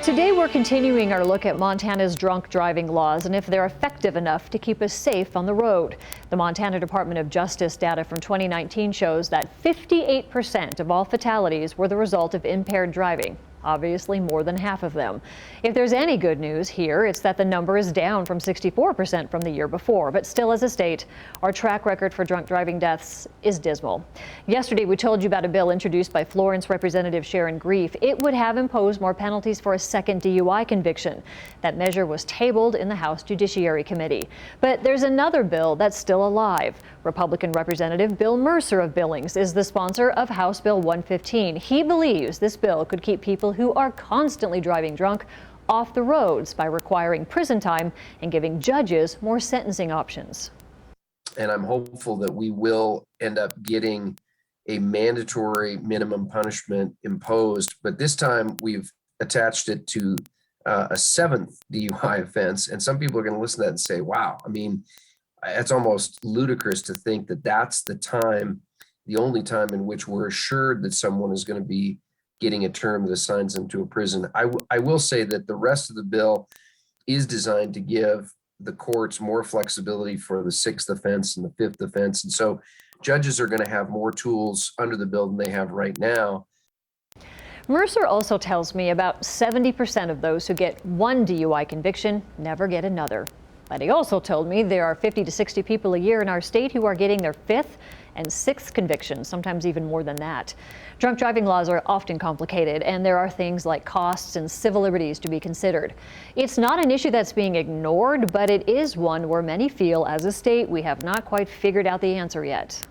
Today we're continuing our look at Montana's drunk driving laws and if they're effective enough to keep us safe on the road. The Montana Department of Justice data from 2019 shows that 58% of all fatalities were the result of impaired driving. Obviously more than half of them. If there's any good news here, it's that the number is down from 64% from the year before. But still, as a state, our track record for drunk driving deaths is dismal. Yesterday, we told you about a bill introduced by Florence Representative Sharon Grief. It would have imposed more penalties for a second DUI conviction. That measure was tabled in the House Judiciary Committee. But there's another bill that's still alive. Republican Representative Bill Mercer of Billings is the sponsor of House Bill 115. He believes this bill could keep people who are constantly driving drunk off the roads by requiring prison time and giving judges more sentencing options. And I'm hopeful that we will end up getting a mandatory minimum punishment imposed, but this time we've attached it to a seventh DUI offense. And some people are going to listen to that and say, wow, I mean, it's almost ludicrous to think that that's the time, the only time in which we're assured that someone is going to be getting a term that assigns them to a prison. I will say that the rest of the bill is designed to give the courts more flexibility for the sixth offense and the fifth offense. And so judges are going to have more tools under the bill than they have right now. Mercer also tells me about 70% of those who get one DUI conviction never get another. But he also told me there are 50 to 60 people a year in our state who are getting their fifth and sixth convictions, sometimes even more than that. Drunk driving laws are often complicated, and there are things like costs and civil liberties to be considered. It's not an issue that's being ignored, but it is one where many feel, as a state, we have not quite figured out the answer yet.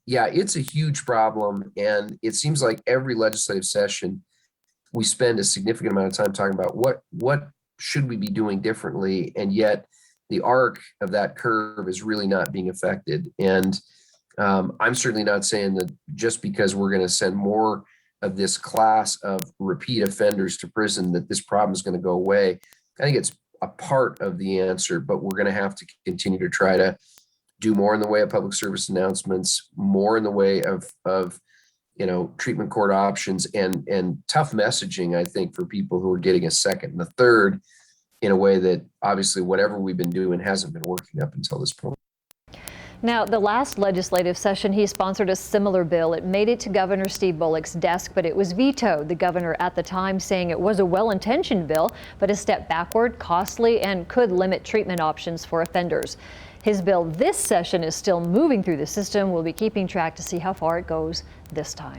Yeah, it's a huge problem, and it seems like every legislative session we spend a significant amount of time talking about what should we be doing differently, and yet the arc of that curve is really not being affected. And I'm certainly not saying that just because we're going to send more of this class of repeat offenders to prison that this problem is going to go away. I think it's a part of the answer, but we're going to have to continue to try to do more in the way of public service announcements, more in the way of treatment court options, and tough messaging, I think, for people who are getting a second and a third in a way that obviously whatever we've been doing hasn't been working up until this point. Now, the last legislative session, he sponsored a similar bill. It made it to Governor Steve Bullock's desk, but it was vetoed. The governor at the time saying it was a well-intentioned bill, but a step backward, costly, and could limit treatment options for offenders. His bill this session is still moving through the system. We'll be keeping track to see how far it goes this time.